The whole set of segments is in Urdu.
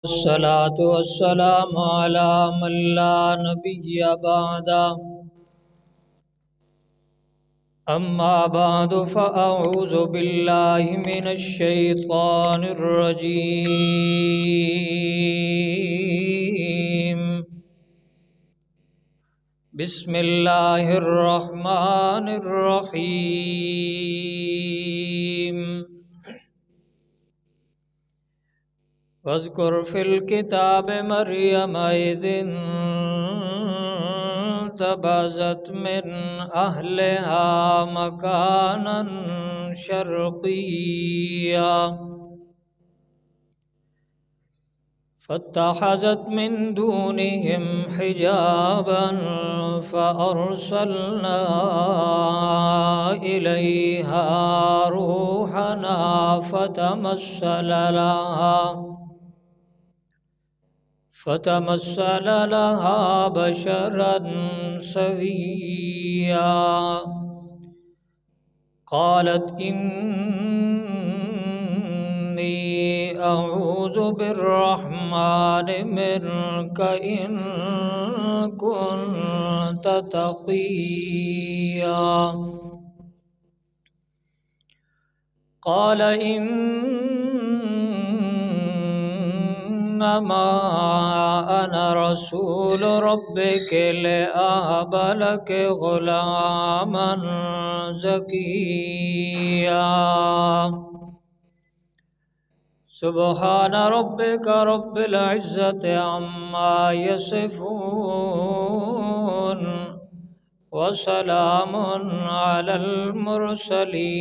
الصلاة والسلام على من لا نبي بعد. أما بعد فأعوذ بالله من الشيطان الرجيم. بسم الله الرحمن الرحيم. واذكر في الكتاب مريم إذ انتبذت من أهلها مكانا شرقيا فاتخذت من دونهم حجابا فأرسلنا إليها روحنا فتمثل لها بشرا سويا. قالت إني أعوذ بالرحمن منك إن كنت تقيا. قال إنما أنا رسول ربك لأهب لك غلاما زكيا. سبحان ربك رب العزة عما يصفون وسلام على المرسلين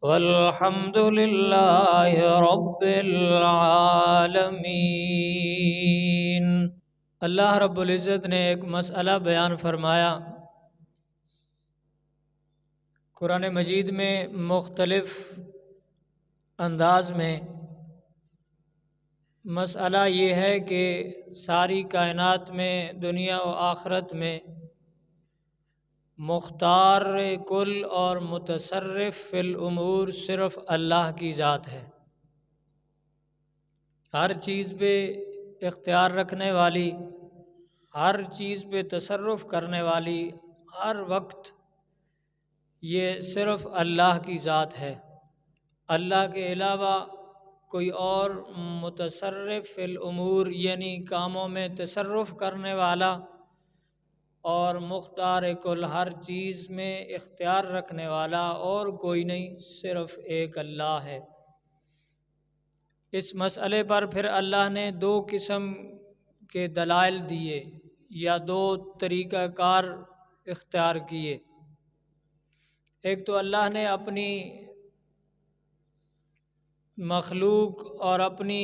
والحمد لله رب العالمین. اللہ رب العزت نے ایک مسئلہ بیان فرمایا. قرآن مجید میں مختلف انداز میں مسئلہ یہ ہے کہ ساری کائنات میں دنیا و آخرت میں مختار کل اور متصرف فی الامور صرف اللہ کی ذات ہے. ہر چیز پہ اختیار رکھنے والی، ہر چیز پہ تصرف کرنے والی، ہر وقت یہ صرف اللہ کی ذات ہے. اللہ کے علاوہ کوئی اور متصرف فی الامور یعنی کاموں میں تصرف کرنے والا اور مختار کل ہر چیز میں اختیار رکھنے والا اور کوئی نہیں، صرف ایک اللہ ہے. اس مسئلے پر پھر اللہ نے دو قسم کے دلائل دیے یا دو طریقہ کار اختیار کیے. ایک تو اللہ نے اپنی مخلوق اور اپنی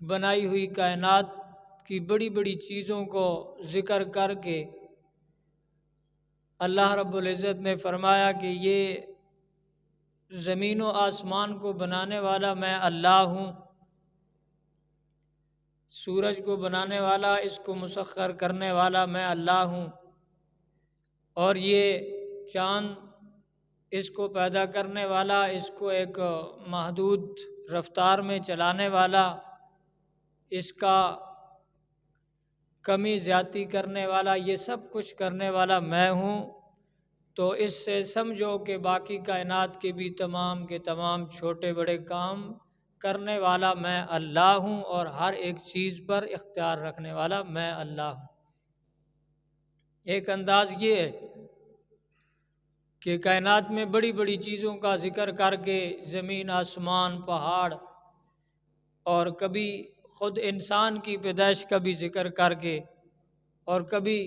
بنائی ہوئی کائنات کی بڑی بڑی چیزوں کو ذکر کر کے اللہ رب العزت نے فرمایا کہ یہ زمین و آسمان کو بنانے والا میں اللہ ہوں، سورج کو بنانے والا، اس کو مسخر کرنے والا میں اللہ ہوں، اور یہ چاند اس کو پیدا کرنے والا، اس کو ایک محدود رفتار میں چلانے والا، اس کا کمی زیادتی کرنے والا، یہ سب کچھ کرنے والا میں ہوں. تو اس سے سمجھو کہ باقی کائنات کے بھی تمام کے تمام چھوٹے بڑے کام کرنے والا میں اللہ ہوں اور ہر ایک چیز پر اختیار رکھنے والا میں اللہ ہوں. ایک انداز یہ ہے کہ کائنات میں بڑی بڑی چیزوں کا ذکر کر کے زمین، آسمان، پہاڑ اور کبھی خود انسان کی پیدائش کا بھی ذکر کر کے اور کبھی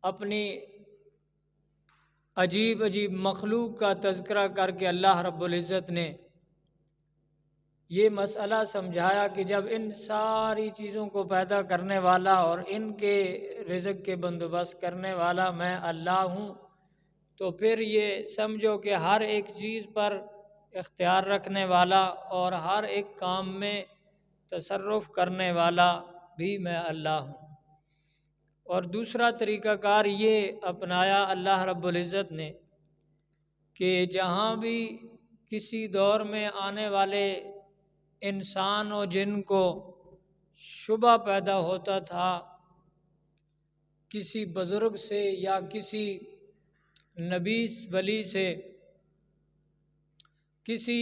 اپنی عجیب عجیب مخلوق کا تذکرہ کر کے اللہ رب العزت نے یہ مسئلہ سمجھایا کہ جب ان ساری چیزوں کو پیدا کرنے والا اور ان کے رزق کے بندوبست کرنے والا میں اللہ ہوں، تو پھر یہ سمجھو کہ ہر ایک چیز پر اختیار رکھنے والا اور ہر ایک کام میں تصرف کرنے والا بھی میں اللہ ہوں. اور دوسرا طریقہ کار یہ اپنایا اللہ رب العزت نے کہ جہاں بھی کسی دور میں آنے والے انسان و جن کو شبہ پیدا ہوتا تھا کسی بزرگ سے یا کسی نبی ولی سے، کسی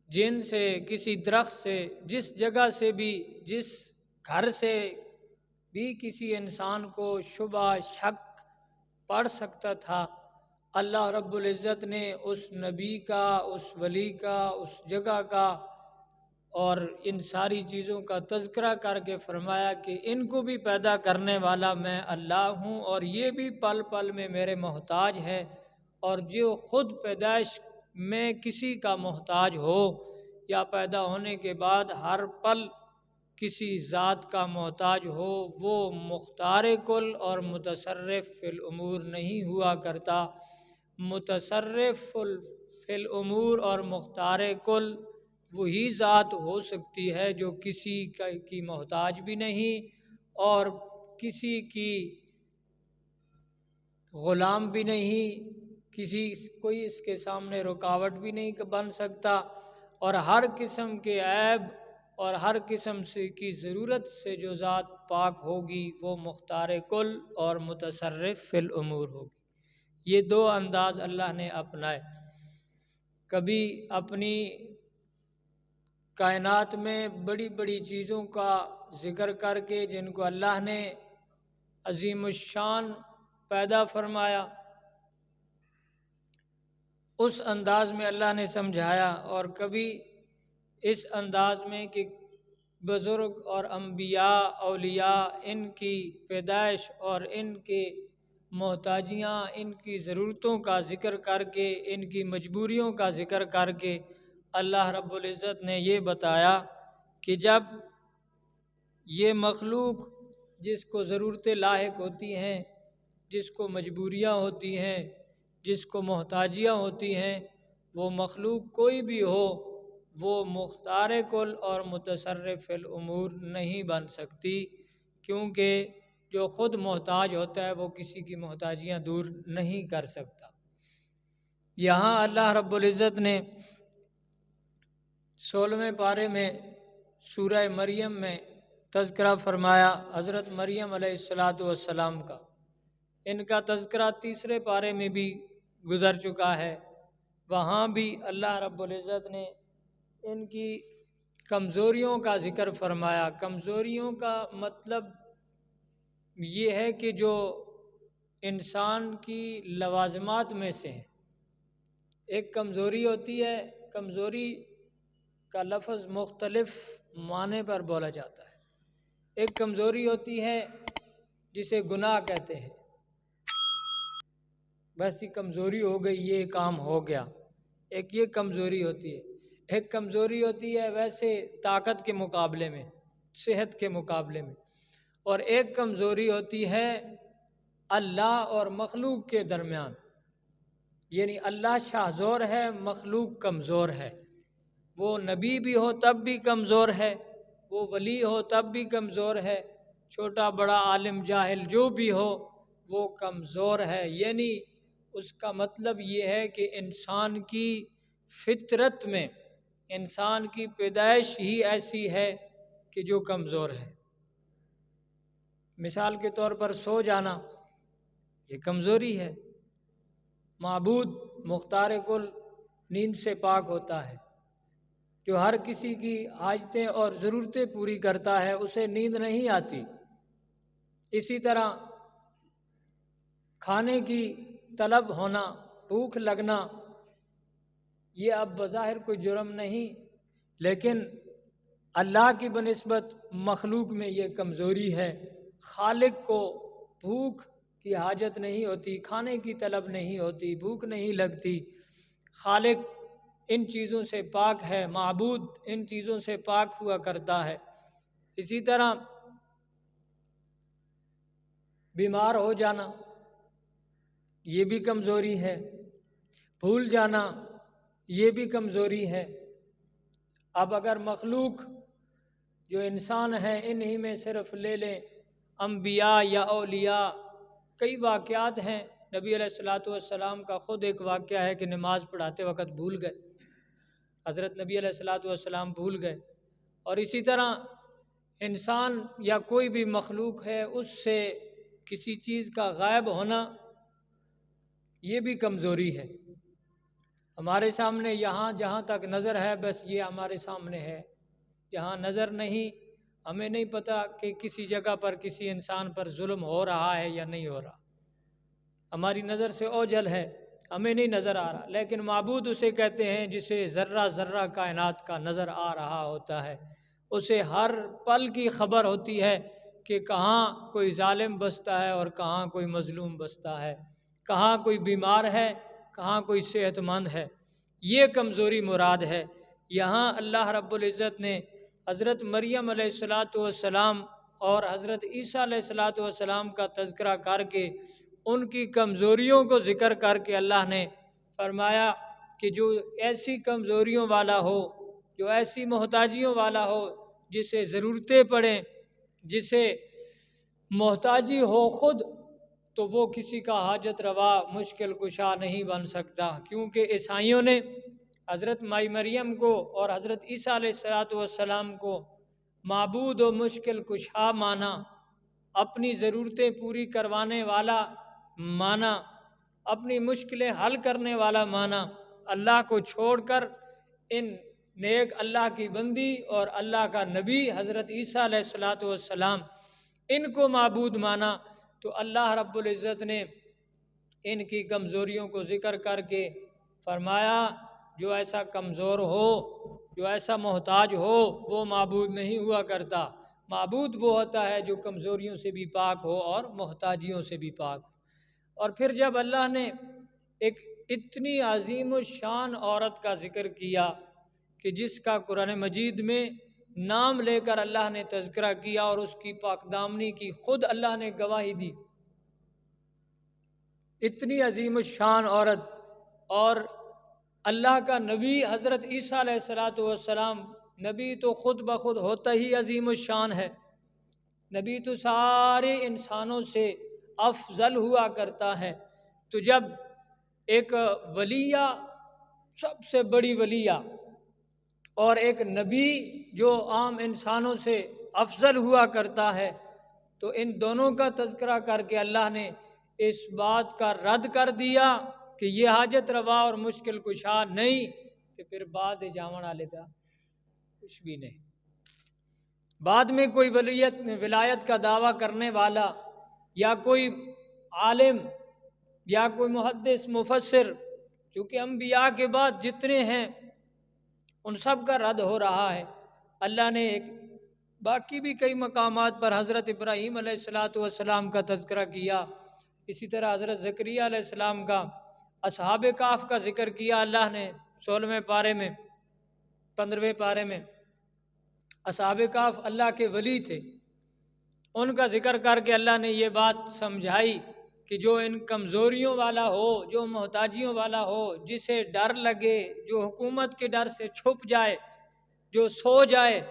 جن سے، کسی درخت سے، جس جگہ سے بھی، جس گھر سے بھی کسی انسان کو شبہ شک پڑ سکتا تھا، اللہ رب العزت نے اس نبی کا، اس ولی کا، اس جگہ کا اور ان ساری چیزوں کا تذکرہ کر کے فرمایا کہ ان کو بھی پیدا کرنے والا میں اللہ ہوں، اور یہ بھی پل پل میں میرے محتاج ہے، اور جو خود پیدائش میں کسی کا محتاج ہو یا پیدا ہونے کے بعد ہر پل کسی ذات کا محتاج ہو، وہ مختار کل اور متصرف فی الامور نہیں ہوا کرتا۔ متصرف فی الامور اور مختار کل وہی ذات ہو سکتی ہے جو کسی کی محتاج بھی نہیں اور کسی کی غلام بھی نہیں، کوئی اس کے سامنے رکاوٹ بھی نہیں بن سکتا، اور ہر قسم کے عیب اور ہر قسم کی ضرورت سے جو ذات پاک ہوگی وہ مختار کل اور متصرف فی الامور ہوگی۔ یہ دو انداز اللہ نے اپنائے، کبھی اپنی کائنات میں بڑی بڑی چیزوں کا ذکر کر کے جن کو اللہ نے عظیم الشان پیدا فرمایا، اس انداز میں اللہ نے سمجھایا، اور کبھی اس انداز میں کہ بزرگ اور انبیاء اولیاء ان کی پیدائش اور ان کے محتاجیاں، ان کی ضرورتوں کا ذکر کر کے، ان کی مجبوریوں کا ذکر کر کے اللہ رب العزت نے یہ بتایا کہ جب یہ مخلوق جس کو ضرورتیں لاحق ہوتی ہیں، جس کو مجبوریاں ہوتی ہیں، جس کو محتاجیاں ہوتی ہیں، وہ مخلوق کوئی بھی ہو وہ مختار کل اور متصرف فی الامور نہیں بن سکتی، کیونکہ جو خود محتاج ہوتا ہے وہ کسی کی محتاجیاں دور نہیں کر سکتا۔ یہاں اللہ رب العزت نے 16ویں پارے میں سورہ مریم میں تذکرہ فرمایا حضرت مریم علیہ السلام کا۔ ان کا تذکرہ تیسرے پارے میں بھی گزر چکا ہے، وہاں بھی اللہ رب العزت نے ان کی کمزوریوں کا ذکر فرمایا۔ کمزوریوں کا مطلب یہ ہے کہ جو انسان کی لوازمات میں سے ہیں۔ ایک کمزوری ہوتی ہے، کمزوری کا لفظ مختلف معنی پر بولا جاتا ہے۔ ایک کمزوری ہوتی ہے جسے گناہ کہتے ہیں، بس یہ کمزوری ہو گئی، یہ کام ہو گیا، ایک یہ کمزوری ہوتی ہے۔ ایک کمزوری ہوتی ہے ویسے طاقت کے مقابلے میں، صحت کے مقابلے میں، اور ایک کمزوری ہوتی ہے اللہ اور مخلوق کے درمیان، یعنی اللہ شاہ زور ہے، مخلوق کمزور ہے۔ وہ نبی بھی ہو تب بھی کمزور ہے، وہ ولی ہو تب بھی کمزور ہے، چھوٹا بڑا عالم جاہل جو بھی ہو وہ کمزور ہے۔ یعنی اس کا مطلب یہ ہے کہ انسان کی فطرت میں، انسان کی پیدائش ہی ایسی ہے کہ جو کمزور ہے۔ مثال کے طور پر سو جانا یہ کمزوری ہے۔ معبود مختار کل نیند سے پاک ہوتا ہے، جو ہر کسی کی حاجتیں اور ضرورتیں پوری کرتا ہے اسے نیند نہیں آتی۔ اسی طرح کھانے کی طلب ہونا، بھوک لگنا، یہ اب بظاہر کوئی جرم نہیں، لیکن اللہ کی بنسبت مخلوق میں یہ کمزوری ہے۔ خالق کو بھوک کی حاجت نہیں ہوتی، کھانے کی طلب نہیں ہوتی، بھوک نہیں لگتی۔ خالق ان چیزوں سے پاک ہے، معبود ان چیزوں سے پاک ہوا کرتا ہے۔ اسی طرح بیمار ہو جانا یہ بھی کمزوری ہے، بھول جانا یہ بھی کمزوری ہے۔ اب اگر مخلوق جو انسان ہیں انہی میں صرف لے لیں، انبیاء یا اولیاء، کئی واقعات ہیں۔ نبی علیہ السلام کا خود ایک واقعہ ہے کہ نماز پڑھاتے وقت بھول گئے، حضرت نبی علیہ السلام بھول گئے، اور اسی طرح انسان یا کوئی بھی مخلوق ہے اس سے کسی چیز کا غائب ہونا یہ بھی کمزوری ہے۔ ہمارے سامنے یہاں جہاں تک نظر ہے بس یہ ہمارے سامنے ہے، جہاں نظر نہیں ہمیں نہیں پتہ کہ کسی جگہ پر کسی انسان پر ظلم ہو رہا ہے یا نہیں ہو رہا، ہماری نظر سے اوجھل ہے، ہمیں نہیں نظر آ رہا، لیکن معبود اسے کہتے ہیں جسے ذرہ ذرہ کائنات کا نظر آ رہا ہوتا ہے، اسے ہر پل کی خبر ہوتی ہے کہ کہاں کوئی ظالم بستا ہے اور کہاں کوئی مظلوم بستا ہے، کہاں کوئی بیمار ہے کہاں کوئی صحت مند ہے۔ یہ کمزوری مراد ہے۔ یہاں اللہ رب العزت نے حضرت مریم علیہ السلام اور حضرت عیسیٰ علیہ السلام کا تذکرہ کر کے ان کی کمزوریوں کو ذکر کر کے اللہ نے فرمایا کہ جو ایسی کمزوریوں والا ہو، جو ایسی محتاجیوں والا ہو، جسے ضرورتیں پڑیں، جسے محتاجی ہو خود، تو وہ کسی کا حاجت روا مشکل کشا نہیں بن سکتا، کیونکہ عیسائیوں نے حضرت مائی مریم کو اور حضرت عیسیٰ علیہ السلام کو معبود و مشکل کشا مانا، اپنی ضرورتیں پوری کروانے والا مانا، اپنی مشکلیں حل کرنے والا مانا، اللہ کو چھوڑ کر ان نیک اللہ کی بندی اور اللہ کا نبی حضرت عیسیٰ علیہ السلام ان کو معبود مانا، تو اللہ رب العزت نے ان کی کمزوریوں کو ذکر کر کے فرمایا جو ایسا کمزور ہو، جو ایسا محتاج ہو، وہ معبود نہیں ہوا کرتا، معبود وہ ہوتا ہے جو کمزوریوں سے بھی پاک ہو اور محتاجیوں سے بھی پاک ہو۔ اور پھر جب اللہ نے ایک اتنی عظیم الشان عورت کا ذکر کیا کہ جس کا قرآن مجید میں نام لے کر اللہ نے تذکرہ کیا اور اس کی پاک دامنی کی خود اللہ نے گواہی دی، اتنی عظیم الشان عورت، اور اللہ کا نبی حضرت عیسیٰ علیہ السلام، نبی تو خود بخود ہوتا ہی عظیم الشان ہے، نبی تو سارے انسانوں سے افضل ہوا کرتا ہے، تو جب ایک ولیہ، سب سے بڑی ولیہ، اور ایک نبی جو عام انسانوں سے افضل ہوا کرتا ہے، تو ان دونوں کا تذکرہ کر کے اللہ نے اس بات کا رد کر دیا کہ یہ حاجت روا اور مشکل کشا نہیں، کہ پھر بعد جاون آ لیتا کچھ بھی نہیں۔ بعد میں کوئی ولایت کا دعویٰ کرنے والا یا کوئی عالم یا کوئی محدث مفسر، چونکہ انبیاء کے بعد جتنے ہیں ان سب کا رد ہو رہا ہے۔ اللہ نے باقی بھی کئی مقامات پر حضرت ابراہیم علیہ السلام کا تذکرہ کیا، اسی طرح حضرت زکریا علیہ السلام کا، اصحاب کہف کا ذکر کیا اللہ نے 16ویں پارے میں، 15ویں پارے میں۔ اصحاب کہف اللہ کے ولی تھے، ان کا ذکر کر کے اللہ نے یہ بات سمجھائی کہ جو ان کمزوریوں والا ہو، جو محتاجیوں والا ہو، جسے ڈر لگے، جو حکومت کے ڈر سے چھپ جائے، جو سو جائے،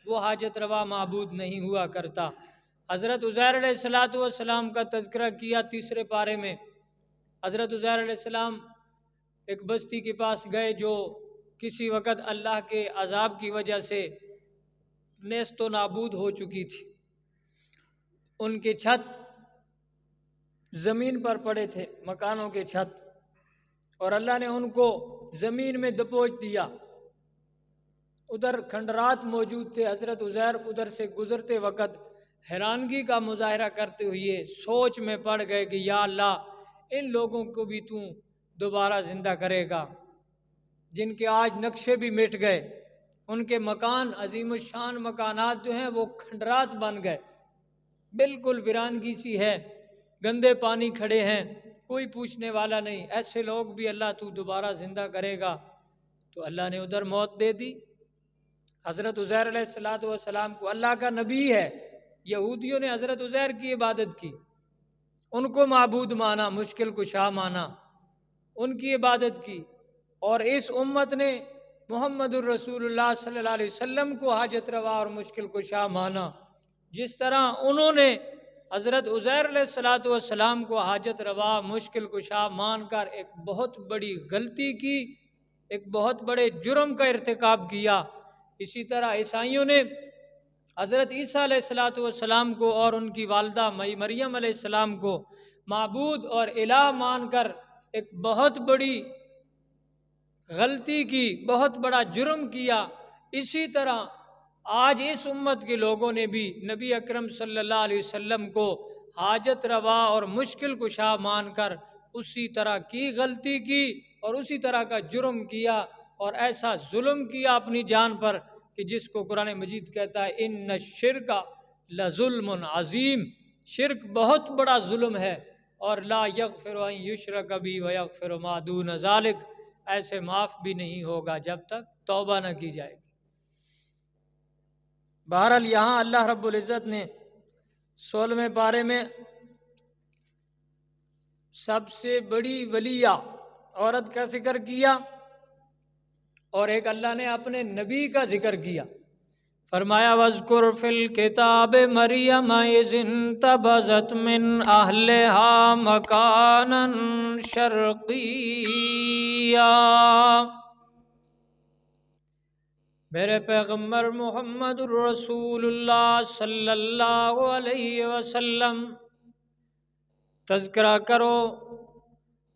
وہ حاجت روا معبود نہیں ہوا کرتا۔ حضرت عزیر علیہ السلام کا تذکرہ کیا 3 پارے میں۔ حضرت عزیر علیہ السلام ایک بستی کے پاس گئے جو کسی وقت اللہ کے عذاب کی وجہ سے نیست و نابود ہو چکی تھی، ان کے چھت زمین پر پڑے تھے، مکانوں کے چھت، اور اللہ نے ان کو زمین میں دبوچ دیا، ادھر کھنڈرات موجود تھے۔ حضرت عزیر ادھر سے گزرتے وقت حیرانگی کا مظاہرہ کرتے ہوئے سوچ میں پڑ گئے کہ یا اللہ ان لوگوں کو بھی تو دوبارہ زندہ کرے گا جن کے آج نقشے بھی مٹ گئے، ان کے مکان عظیم الشان مکانات جو ہیں وہ کھنڈرات بن گئے، بالکل ویرانگی سی ہے، گندے پانی کھڑے ہیں، کوئی پوچھنے والا نہیں، ایسے لوگ بھی اللہ تو دوبارہ زندہ کرے گا؟ تو اللہ نے ادھر موت دے دی۔ حضرت عزیر علیہ السلام کو، اللہ کا نبی ہے، یہودیوں نے حضرت عزیر کی عبادت کی، ان کو معبود مانا، مشکل کشا مانا، ان کی عبادت کی، اور اس امت نے محمد الرسول اللہ صلی اللہ علیہ وسلم کو حاجت روا اور مشکل کشا مانا۔ جس طرح انہوں نے حضرت عزیر علیہ السلام کو حاجت روا مشکل کشا مان کر ایک بہت بڑی غلطی کی، ایک بہت بڑے جرم کا ارتکاب کیا، اسی طرح عیسائیوں نے حضرت عیسیٰ علیہ السلام کو اور ان کی والدہ مریم علیہ السلام کو معبود اور الہ مان کر ایک بہت بڑی غلطی کی، بہت بڑا جرم کیا۔ اسی طرح آج اس امت کے لوگوں نے بھی نبی اکرم صلی اللہ علیہ وسلم کو حاجت روا اور مشکل کشا مان کر اسی طرح کی غلطی کی اور اسی طرح کا جرم کیا اور ایسا ظلم کیا اپنی جان پر کہ جس کو قرآن مجید کہتا ہے ان الشرک لظلم عظیم، شرک بہت بڑا ظلم ہے، اور لا یغفر ان یشرک بہ ویغفر ما دون ذلک، ایسے معاف بھی نہیں ہوگا جب تک توبہ نہ کی جائے گی۔ بہرحال یہاں اللہ رب العزت نے 16ویں پارے میں سب سے بڑی ولیہ عورت کا ذکر کیا اور ایک اللہ نے اپنے نبی کا ذکر کیا۔ فرمایا وَاذْكُرْ فِي الْكِتَابِ مَرْيَمَ إِذِ انتَبَذَتْ مِنْ أَهْلِهَا مَكَانًا شَرْقِيًّا۔ میرے پیغمبر محمد الرسول اللہ صلی اللہ علیہ وسلم تذکرہ کرو،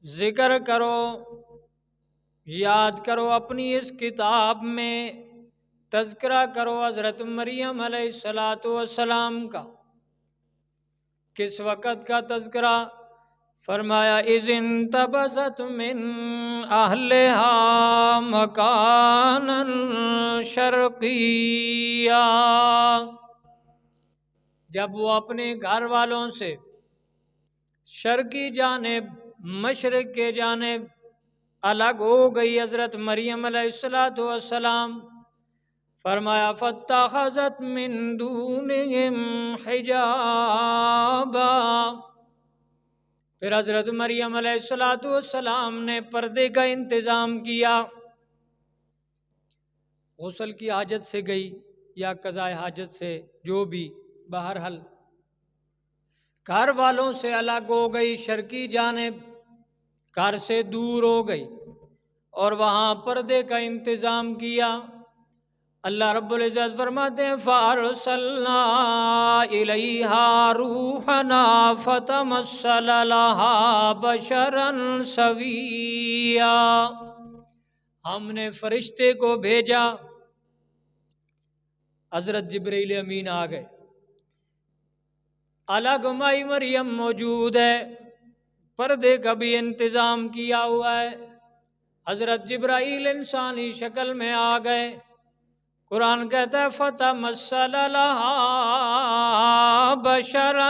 ذکر کرو، یاد کرو اپنی اس کتاب میں، تذکرہ کرو حضرت مریم علیہ السلام کا۔ کس وقت کا تذکرہ؟ فرمایا اذ انتبذت من اہلہا مکانا شرقیا، جب وہ اپنے گھر والوں سے شرقی جانب، مشرق کے جانب الگ ہو گئی حضرت مریم علیہ السلام۔ فرمایا فاتخذت من دونہم حجابا، پھر حضرت مریم علیہ السلام نے پردے کا انتظام کیا۔ غسل کی حاجت سے گئی یا قضاء حاجت سے، جو بھی، بہرحال گھر والوں سے الگ ہو گئی، شرقی جانب گھر سے دور ہو گئی اور وہاں پردے کا انتظام کیا۔ اللہ رب العزت فرماتے ہیں فَأَرْسَلْنَا إِلَيْهَا رُوحَنَا فَتَمَثَّلَ لَهَا بَشَرًا سَوِيًّا، ہم نے فرشتے کو بھیجا، حضرت جبرائیل امین آ گئے، الگ مائی مریم موجود ہے، پردے کا بھی انتظام کیا ہوا ہے، حضرت جبرائیل انسانی شکل میں آ گئے۔ قرآن کہتا ہے فَتَمَثَّلَ لَهَا بَشَرًا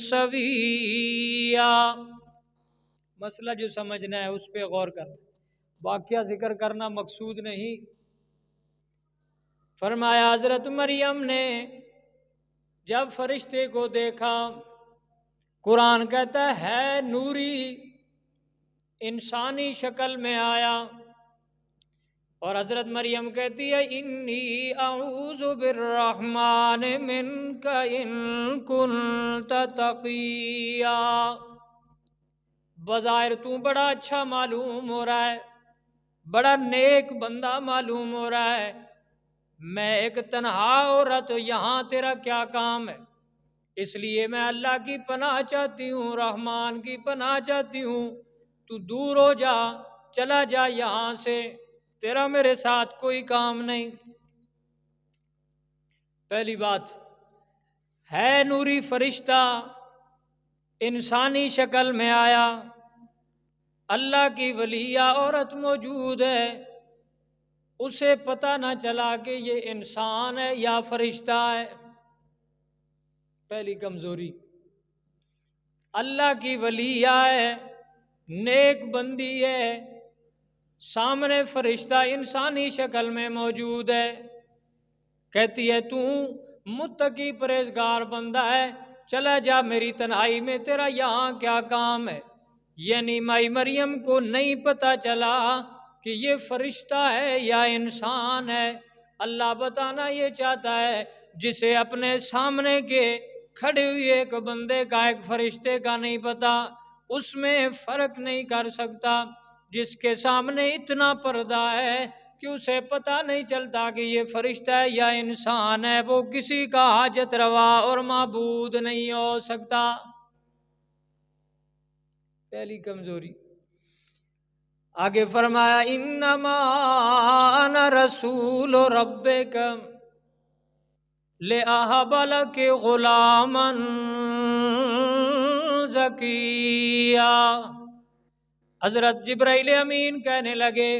سَوِيًّا، مسئلہ جو سمجھنا ہے اس پہ غور کرنا، واقعہ ذکر کرنا مقصود نہیں۔ فرمایا حضرت مریم نے جب فرشتے کو دیکھا، قرآن کہتا ہے نوری انسانی شکل میں آیا، اور حضرت مریم کہتی ہے انی اعوذ بالرحمن منک ان کنت تقیا، بظاہر تو بڑا اچھا معلوم ہو رہا ہے، بڑا نیک بندہ معلوم ہو رہا ہے، میں ایک تنہا عورت، یہاں تیرا کیا کام ہے؟ اس لیے میں اللہ کی پناہ چاہتی ہوں، رحمان کی پناہ چاہتی ہوں، تو دور ہو جا، چلا جا یہاں سے، تیرا میرے ساتھ کوئی کام نہیں۔ پہلی بات ہے نوری فرشتہ انسانی شکل میں آیا، اللہ کی ولیہ عورت موجود ہے، اسے پتہ نہ چلا کہ یہ انسان ہے یا فرشتہ ہے، پہلی کمزوری۔ اللہ کی ولیہ ہے، نیک بندی ہے، سامنے فرشتہ انسانی شکل میں موجود ہے، کہتی ہے تو متقی پرہیزگار بندہ ہے، چلا جا میری تنہائی میں، تیرا یہاں کیا کام ہے؟ یعنی مائی مریم کو نہیں پتا چلا کہ یہ فرشتہ ہے یا انسان ہے۔ اللہ بتانا یہ چاہتا ہے جسے اپنے سامنے کے کھڑے ہوئے ایک بندے کا، ایک فرشتے کا نہیں پتا، اس میں فرق نہیں کر سکتا، جس کے سامنے اتنا پردہ ہے کہ اسے پتہ نہیں چلتا کہ یہ فرشتہ ہے یا انسان ہے، وہ کسی کا حاجت روا اور معبود نہیں ہو سکتا۔ پہلی کمزوری۔ آگے فرمایا انما انا رسول ربک لأہب لک غلاما زکیا۔ حضرت جبرائیل امین کہنے لگے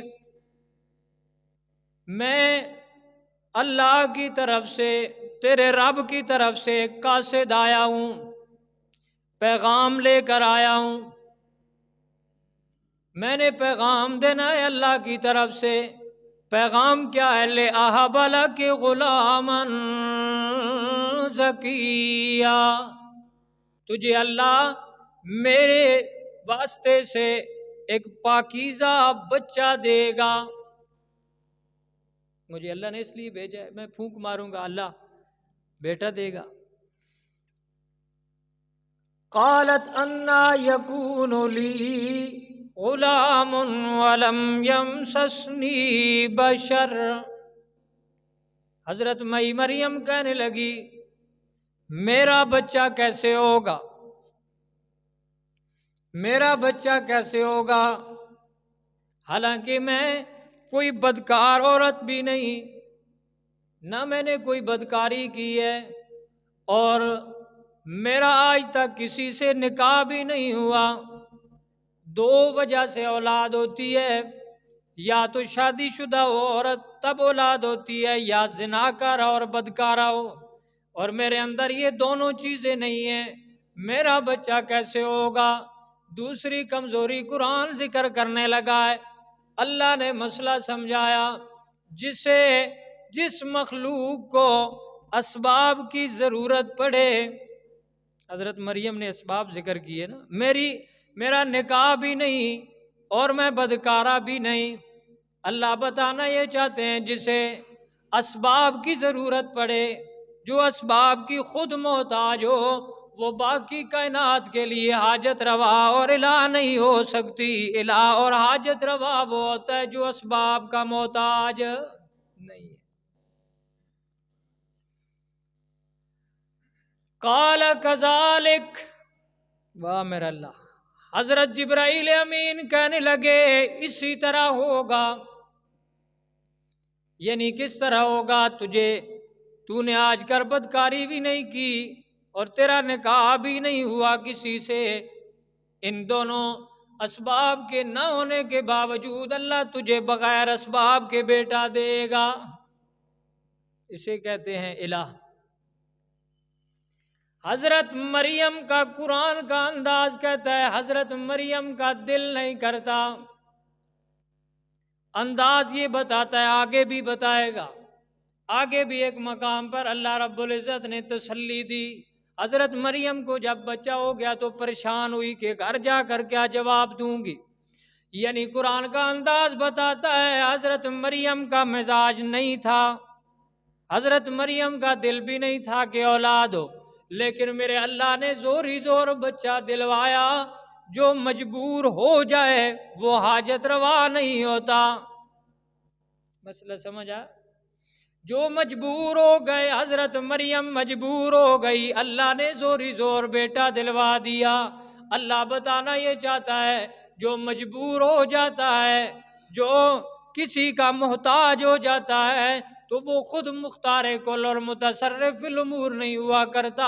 میں اللہ کی طرف سے، تیرے رب کی طرف سے ایک قاصد آیا ہوں، پیغام لے کر آیا ہوں، میں نے پیغام دینا ہے اللہ کی طرف سے۔ پیغام کیا ہے؟ لِأَهَبَ لَكِ غُلَامًا زَكِيًّا، تجھے اللہ میرے واسطے سے ایک پاکیزہ بچہ دے گا۔ مجھے اللہ نے اس لیے بھیجا ہے، میں پھونک ماروں گا اللہ بیٹا دے گا۔ قالت انا یکون لی غلام ولم یمسسنی بشر۔ حضرت مئی مریم کہنے لگی میرا بچہ کیسے ہوگا، میرا بچہ کیسے ہوگا، حالانکہ میں کوئی بدکار عورت بھی نہیں، نہ میں نے کوئی بدکاری کی ہے، اور میرا آج تک کسی سے نکاح بھی نہیں ہوا۔ دو وجہ سے اولاد ہوتی ہے، یا تو شادی شدہ ہو عورت تب اولاد ہوتی ہے، یا زناکار اور بدکارہ ہو، اور میرے اندر یہ دونوں چیزیں نہیں ہیں، میرا بچہ کیسے ہوگا؟ دوسری کمزوری قرآن ذکر کرنے لگا ہے۔ اللہ نے مسئلہ سمجھایا، جس مخلوق کو اسباب کی ضرورت پڑے، حضرت مریم نے اسباب ذکر کیے نا، میرا نکاح بھی نہیں اور میں بدکارہ بھی نہیں، اللہ بتانا یہ چاہتے ہیں جسے اسباب کی ضرورت پڑے، جو اسباب کی خود محتاج ہو، وہ باقی کائنات کے لیے حاجت روا اور الہ نہیں ہو سکتی۔ الہ اور حاجت روا وہ ہوتا ہے جو اسباب کا محتاج نہیں ہے۔ قال کذالک، واہ میرا اللہ، حضرت جبرائیل امین کہنے لگے اسی طرح ہوگا۔ یعنی کس طرح ہوگا؟ تو نے آج کر بدکاری بھی نہیں کی اور تیرا نکاح بھی نہیں ہوا کسی سے، ان دونوں اسباب کے نہ ہونے کے باوجود اللہ تجھے بغیر اسباب کے بیٹا دے گا۔ اسے کہتے ہیں الہ۔ حضرت مریم کا قرآن کا انداز کہتا ہے، حضرت مریم کا دل نہیں کرتا، انداز یہ بتاتا ہے، آگے بھی بتائے گا، آگے بھی ایک مقام پر اللہ رب العزت نے تسلی دی۔ حضرت مریم کو جب بچہ ہو گیا تو پریشان ہوئی کہ گھر جا کر کیا جواب دوں گی، یعنی قرآن کا انداز بتاتا ہے حضرت مریم کا مزاج نہیں تھا، حضرت مریم کا دل بھی نہیں تھا کہ اولاد ہو، لیکن میرے اللہ نے زور ہی زور بچہ دلوایا۔ جو مجبور ہو جائے وہ حاجت روا نہیں ہوتا، مسئلہ سمجھا؟ جو مجبور ہو گئے، حضرت مریم مجبور ہو گئی، اللہ نے زور ہی زور بیٹا دلوا دیا۔ اللہ بتانا یہ چاہتا ہے جو مجبور ہو جاتا ہے، جو کسی کا محتاج ہو جاتا ہے، تو وہ خود مختار کل اور متصرف فی الامور نہیں ہوا کرتا،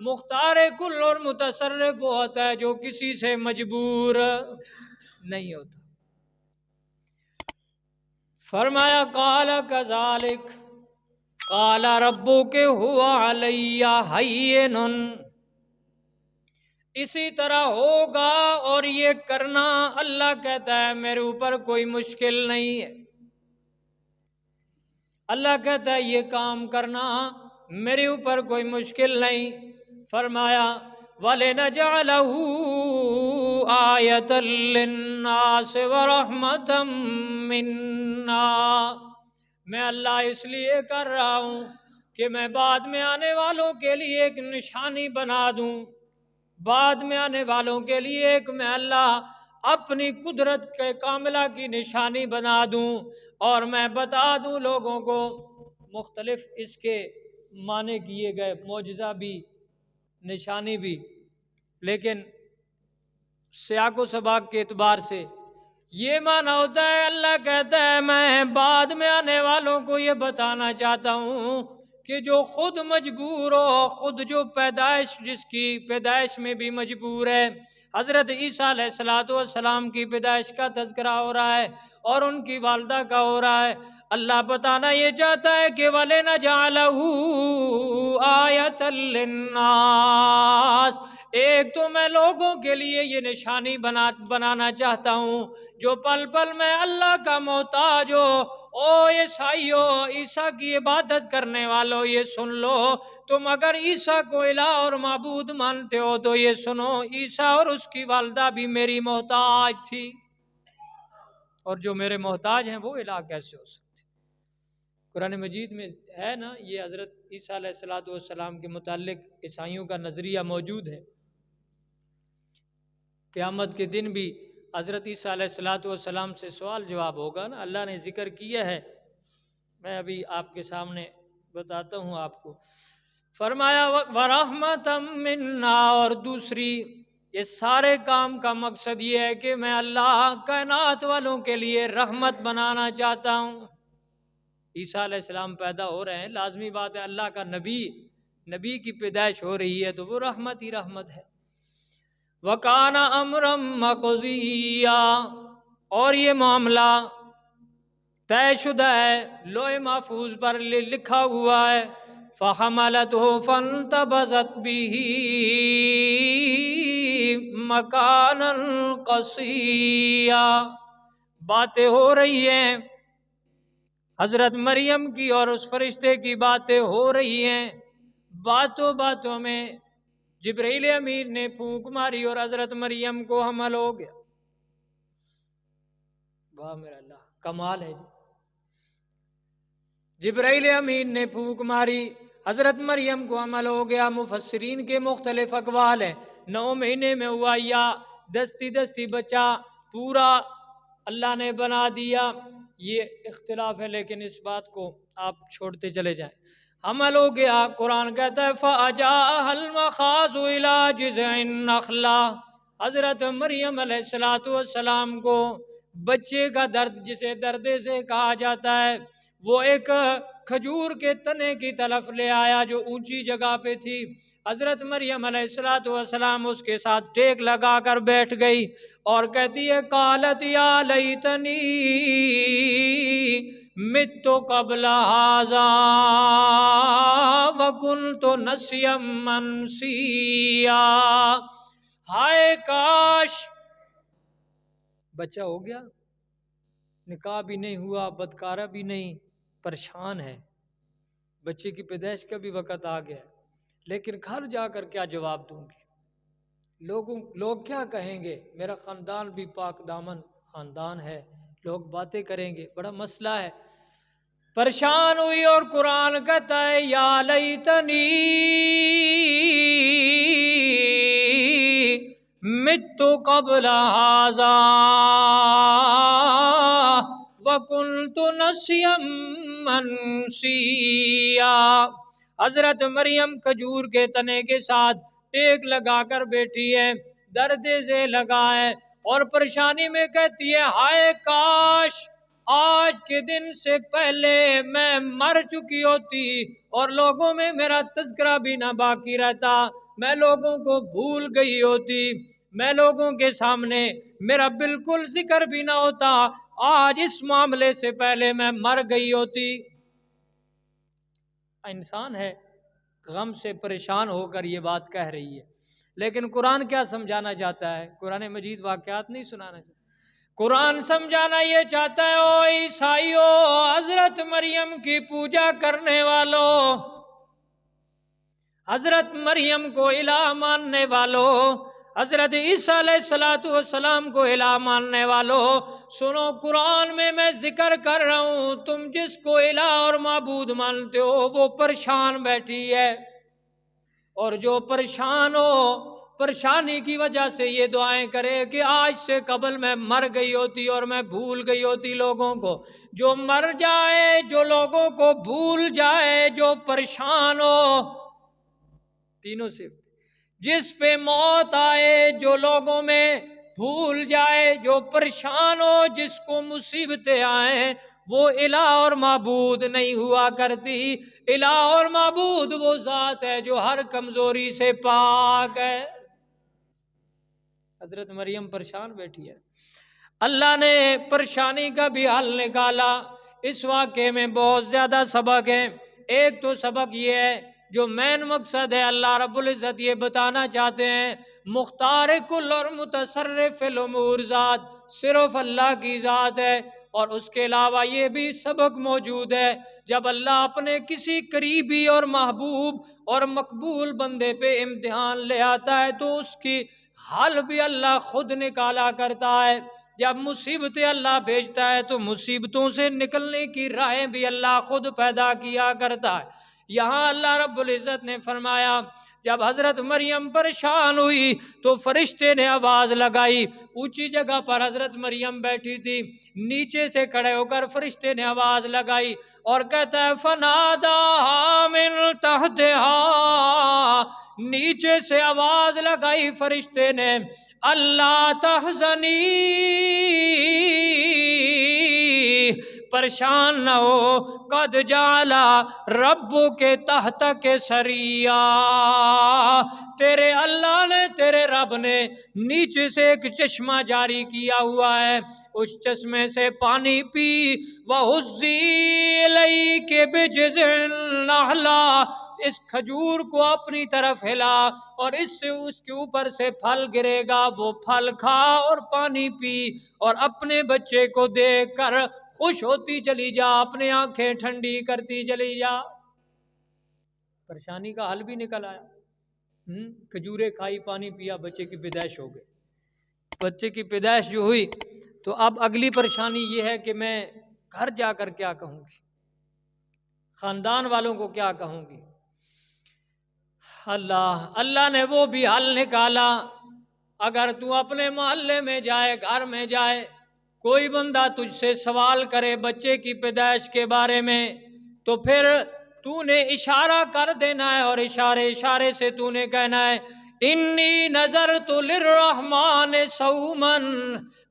مختار کل اور متصرف وہ ہوتا ہے جو کسی سے مجبور نہیں ہوتا۔ فرمایا قال کذالک قال ربک هو علی ہین، اسی طرح ہوگا اور یہ کرنا اللہ کہتا ہے میرے اوپر کوئی مشکل نہیں ہے، اللہ کہتا ہے یہ کام کرنا میرے اوپر کوئی مشکل نہیں۔ فرمایا وَلِنَجْعَلَهُ آیَةً لِلنَّاسِ وَرَحْمَةً مِنَّا، میں اللہ اس لیے کر رہا ہوں کہ میں بعد میں آنے والوں کے لیے ایک نشانی بنا دوں، بعد میں آنے والوں کے لیے ایک میں اللہ اپنی قدرت کے کاملہ کی نشانی بنا دوں اور میں بتا دوں لوگوں کو۔ مختلف اس کے معنی کیے گئے، معجزہ بھی، نشانی بھی، لیکن سیاق و سباق کے اعتبار سے یہ معنی ہوتا ہے، اللہ کہتا ہے میں بعد میں آنے والوں کو یہ بتانا چاہتا ہوں کہ جو خود مجبور ہو، خود جو جس کی پیدائش میں بھی مجبور ہے۔ حضرت عیسیٰ علیہ السلام کی پیدائش کا تذکرہ ہو رہا ہے اور ان کی والدہ کا ہو رہا ہے۔ اللہ بتانا یہ چاہتا ہے کہ وَلِنَجْعَلَهُ آیَةً لِلنَّاسِ، ایک تو میں لوگوں کے لیے یہ نشانی بنانا چاہتا ہوں جو پل پل میں اللہ کا محتاج ہو۔ او عیسائیو، عیسیٰ کی عبادت کرنے والو یہ سن لو، تم اگر عیسیٰ کو الہ اور معبود مانتے ہو تو یہ سنو، عیسیٰ اور اس کی والدہ بھی میری محتاج تھی، اور جو میرے محتاج ہیں وہ الہ کیسے ہو سکتے؟ قرآن مجید میں ہے نا، یہ حضرت عیسیٰ علیہ السلام کے متعلق عیسائیوں کا نظریہ موجود ہے۔ قیامت کے دن بھی حضرت عیسیٰ علیہ السلام سے سوال جواب ہوگا نا، اللہ نے ذکر کیا ہے، میں ابھی آپ کے سامنے بتاتا ہوں آپ کو۔ فرمایا وَرَحْمَةً مِنَّا، اور دوسری یہ سارے کام کا مقصد یہ ہے کہ میں اللہ کائنات والوں کے لیے رحمت بنانا چاہتا ہوں۔ عیسیٰ علیہ السلام پیدا ہو رہے ہیں، لازمی بات ہے اللہ کا نبی کی پیدائش ہو رہی ہے تو وہ رحمت ہی رحمت ہے۔ وَكَانَ أَمْرًا مَّقْضِيًّا، اور یہ معاملہ طے شدہ ہے، لوح محفوظ پر لکھا ہوا ہے۔ فَحَمَلَتْهُ فَانْتَبَذَتْ بِهِ مَكَانًا قَصِيًّا، باتیں ہو رہی ہیں حضرت مریم کی اور اس فرشتے کی باتیں ہو رہی ہیں، باتوں میں جبرائیل امین نے پھونک ماری اور حضرت مریم کو حمل ہو گیا۔ واہ میرا اللہ، کمال ہے جی۔ جبرائیل امین نے پھونک ماری، حضرت مریم کو حمل ہو گیا۔ مفسرین کے مختلف اقوال ہیں، 9 مہینے میں ہوا یا دستی بچہ پورا اللہ نے بنا دیا، یہ اختلاف ہے، لیکن اس بات کو آپ چھوڑتے چلے جائیں۔ حمل ہو گیا، قرآن کہتا ہے فَأَجَاءَهَا الْمَخَاضُ إِلَىٰ جِذْعِ النَّخْلَةِ، حضرت مریم علیہ السلام کو بچے کا درد، جسے درد سے کہا جاتا ہے، وہ ایک کھجور کے تنے کی طرف لے آیا جو اونچی جگہ پہ تھی۔ حضرت مریم علیہ السلام اس کے ساتھ ٹیک لگا کر بیٹھ گئی اور کہتی ہے قالت یا لیتنی مت قبل ھذا وکنت نسیا منسیا، ہائے کاش بچہ ہو گیا، نکاح بھی نہیں ہوا، بدکارہ بھی نہیں، پریشان ہے، بچے کی پیدائش کا بھی وقت آ گیا، لیکن گھر جا کر کیا جواب دوں گی؟ لوگ کیا کہیں گے؟ میرا خاندان بھی پاک دامن خاندان ہے، لوگ باتیں کریں گے، بڑا مسئلہ ہے۔ پریشان ہوئی اور قرآن کہتا ہے یا لیتنی مت قبل ھذا وکنت نسیا منسیا، حضرت مریم کھجور کے تنے کے ساتھ ٹیک لگا کر بیٹھی ہے، درد سے لگا ہے اور پریشانی میں کہتی ہے ہائے کاش آج کے دن سے پہلے میں مر چکی ہوتی اور لوگوں میں میرا تذکرہ بھی نہ باقی رہتا، میں لوگوں کو بھول گئی ہوتی، میں لوگوں کے سامنے میرا بالکل ذکر بھی نہ ہوتا، آج اس معاملے سے پہلے میں مر گئی ہوتی۔ انسان ہے، غم سے پریشان ہو کر یہ بات کہہ رہی ہے، لیکن قرآن کیا سمجھانا چاہتا ہے؟ قرآن مجید واقعات نہیں سنانا چاہتا، قرآن سمجھانا یہ چاہتا ہے او عیسائیو، حضرت مریم کی پوجا کرنے والو، حضرت مریم کو الہ ماننے والو، حضرت عیسیٰ علیہ السلام کو الہ ماننے والو، سنو قرآن میں ذکر کر رہا ہوں، تم جس کو الہ اور معبود مانتے ہو وہ پریشان بیٹھی ہے، اور جو پریشان ہو پریشانی کی وجہ سے یہ دعائیں کرے کہ آج سے قبل میں مر گئی ہوتی اور میں بھول گئی ہوتی لوگوں کو، جو مر جائے، جو لوگوں کو بھول جائے، جو پریشان ہو، تینوں سے جس پہ موت آئے، جو لوگوں میں بھول جائے، جو پریشان ہو، جس کو مصیبتیں آئیں، وہ الہ اور معبود نہیں ہوا کرتی۔ الہ اور معبود وہ ذات ہے جو ہر کمزوری سے پاک ہے۔ حضرت مریم پریشان بیٹھی ہے، اللہ نے پریشانی کا بھی حل نکالا۔ اس واقعے میں بہت زیادہ سبق ہیں۔ ایک تو سبق یہ ہے، جو مین مقصد ہے، اللہ رب العزت یہ بتانا چاہتے ہیں، مختار کل اور متصرف الامور ذات صرف اللہ کی ذات ہے۔ اور اس کے علاوہ یہ بھی سبق موجود ہے، جب اللہ اپنے کسی قریبی اور محبوب اور مقبول بندے پہ امتحان لے آتا ہے تو اس کی حل بھی اللہ خود نکالا کرتا ہے۔ جب مصیبتیں اللہ بھیجتا ہے تو مصیبتوں سے نکلنے کی راہیں بھی اللہ خود پیدا کیا کرتا ہے۔ یہاں اللہ رب العزت نے فرمایا، جب حضرت مریم پریشان ہوئی تو فرشتے نے آواز لگائی۔ اونچی جگہ پر حضرت مریم بیٹھی تھی، نیچے سے کھڑے ہو کر فرشتے نے آواز لگائی اور کہتا ہے فناداہا من تحتہا، نیچے سے آواز لگائی فرشتے نے، اللہ تحزنی، پریشان نہ ہو، قد جعلا ربو کے تحت کے سریا، تیرے اللہ نے، تیرے رب نے نیچے سے ایک چشمہ جاری کیا ہوا ہے، اس چشمے سے پانی پی۔ وَهُزِّي إِلَيْكِ بِجِذْعِ النَّخْلَةِ، اس کھجور کو اپنی طرف ہلا اور اس سے اس کے اوپر سے پھل گرے گا، وہ پھل کھا اور پانی پی اور اپنے بچے کو دیکھ کر خوش ہوتی چلی جا، اپنے آنکھیں ٹھنڈی کرتی چلی جا۔ پریشانی کا حل بھی نکل آیا، کھجوریں کھائی، پانی پیا، بچے کی پیدائش ہو گئی۔ بچے کی پیدائش جو ہوئی تو اب اگلی پریشانی یہ ہے کہ میں گھر جا کر کیا کہوں گی، خاندان والوں کو کیا کہوں گی۔ اللہ نے وہ بھی حل نکالا۔ اگر تو اپنے محلے میں جائے، گھر میں جائے، کوئی بندہ تجھ سے سوال کرے بچے کی پیدائش کے بارے میں، تو پھر تو نے اشارہ کر دینا ہے اور اشارے سے تو نے کہنا ہے انی نذرت للرحمن صوما،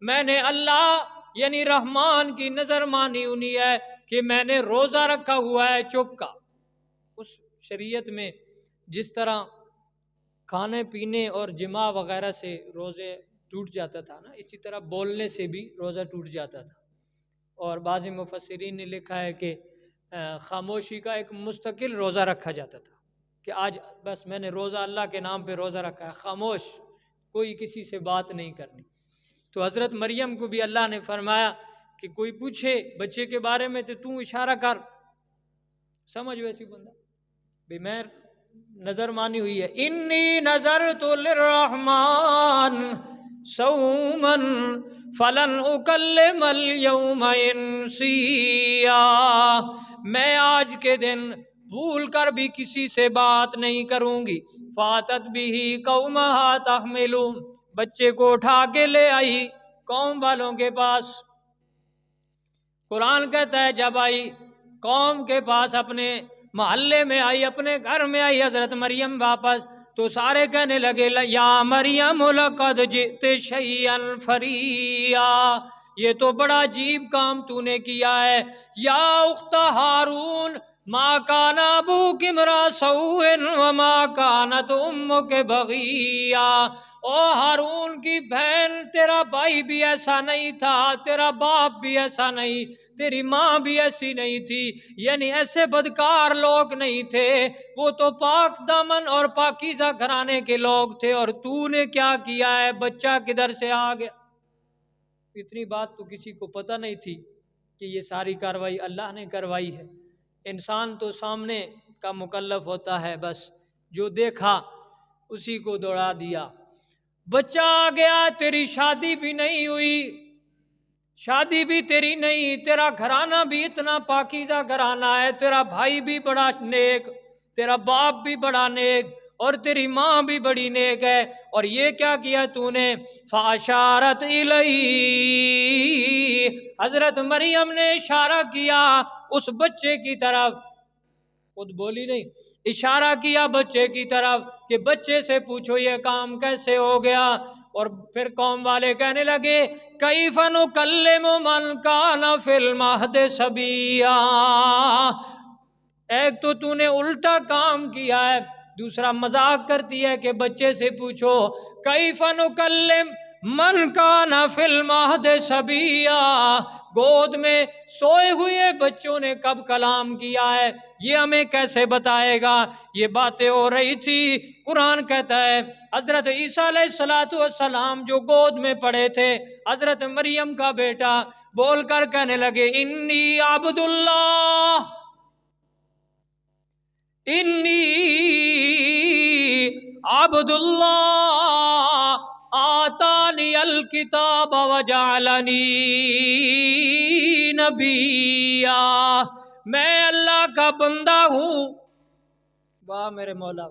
میں نے اللہ یعنی رحمان کی نظر مانی ہونی ہے کہ میں نے روزہ رکھا ہوا ہے چپ کا۔ اس شریعت میں جس طرح کھانے پینے اور جماع وغیرہ سے روزے ٹوٹ جاتا تھا نا، اسی طرح بولنے سے بھی روزہ ٹوٹ جاتا تھا۔ اور بعض مفسرین نے لکھا ہے کہ خاموشی کا ایک مستقل روزہ رکھا جاتا تھا کہ آج بس میں نے روزہ اللہ کے نام پہ روزہ رکھا ہے، خاموش، کوئی کسی سے بات نہیں کرنی۔ تو حضرت مریم کو بھی اللہ نے فرمایا کہ کوئی پوچھے بچے کے بارے میں تو اشارہ کر، سمجھ ویسی بندہ بے میں نظر مانی ہوئی ہے، انی نذرت للرحمن صوما فلن اکلم اليوم انسیا، میں آج کے دن بھول کر بھی کسی سے بات نہیں کروں گی۔ فاتت بھی قومہا تحملو، بچے کو اٹھا کے لے آئی قوم والوں کے پاس۔ قرآن کہتا ہے جب آئی قوم کے پاس، اپنے محلے میں آئی، اپنے گھر میں آئی حضرت مریم واپس، تو سارے کہنے لگے یا مریم لقد جئت شیئا فریا، یہ تو بڑا عجیب کام تو نے کیا ہے۔ یا اخت ہارون ما کان ابوک امرأ سوء وما کانت امک بغیا، او ہارون کی بہن، تیرا بھائی بھی ایسا نہیں تھا، تیرا باپ بھی ایسا نہیں، تیری ماں بھی ایسی نہیں تھی، یعنی ایسے بدکار لوگ نہیں تھے، وہ تو پاک دامن اور پاکیزہ گھرانے کے لوگ تھے، اور تو نے کیا کیا ہے، بچہ کدھر سے آ گیا۔ اتنی بات تو کسی کو پتہ نہیں تھی کہ یہ ساری کاروائی اللہ نے کروائی ہے۔ انسان تو سامنے کا مکلف ہوتا ہے، بس جو دیکھا اسی کو دوڑا دیا۔ بچہ آ گیا، تیری شادی بھی نہیں ہوئی، شادی بھی تیری نہیں، تیرا گھرانہ بھی اتنا پاکیزہ گھرانہ ہے، تیرا بھائی بھی بڑا نیک، تیرا باپ بھی بڑا نیک، اور تیری ماں بھی بڑی نیک ہے، اور یہ کیا کیا تو نے؟ فاشارت الیہ، حضرت مریم نے اشارہ کیا اس بچے کی طرف، خود بولی نہیں، اشارہ کیا بچے کی طرف کہ بچے سے پوچھو یہ کام کیسے ہو گیا۔ اور پھر قوم والے کہنے لگے کیف نکلم من کان فی المہد صبیا، ایک تو نے الٹا کام کیا ہے، دوسرا مذاق کرتی ہے کہ بچے سے پوچھو کیف نکلم من کان فی المہد صبیا، گود میں سوئے ہوئے بچوں نے کب کلام کیا ہے، یہ ہمیں کیسے بتائے گا؟ یہ باتیں ہو رہی تھی۔ قرآن کہتا ہے حضرت عیسیٰ علیہ السلام جو گود میں پڑے تھے، حضرت مریم کا بیٹا بول کر کہنے لگے انی عبد اللہ، انی عبد اللہ آتانی الکتاب وجعلنی نبیا، میں اللہ کا بندہ ہوں۔ واہ میرے مولا،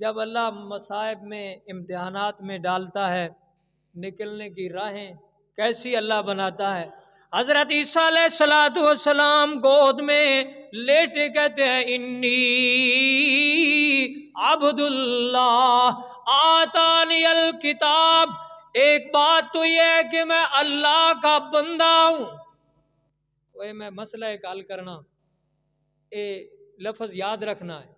جب اللہ مصائب میں امتحانات میں ڈالتا ہے، نکلنے کی راہیں کیسی اللہ بناتا ہے۔ حضرت عیسیٰ علیہ السلام گود میں لیٹے کہتے ہیں انی عبد اللہ آتانی الکتاب، ایک بات تو یہ ہے کہ میں اللہ کا بندہ ہوں۔ وہ میں مسئلہ حل کرنا، اے لفظ یاد رکھنا ہے۔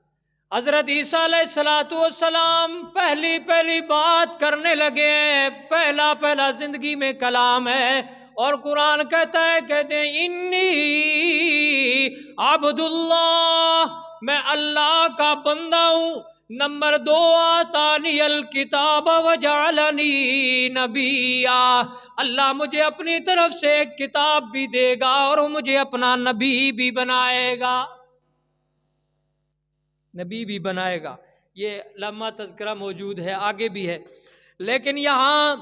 حضرت عیسیٰ علیہ السلام پہلی بات کرنے لگے ہیں، پہلا زندگی میں کلام ہے، اور قرآن کہتا ہے کہتے ہیں انی عبد اللہ، میں اللہ کا بندہ ہوں۔ نمبر 2 آتانی الکتاب وجعلنی نبیا، اللہ مجھے اپنی طرف سے ایک کتاب بھی دے گا اور مجھے اپنا نبی بھی بنائے گا، نبی بھی بنائے گا۔ یہ لمحہ تذکرہ موجود ہے، آگے بھی ہے، لیکن یہاں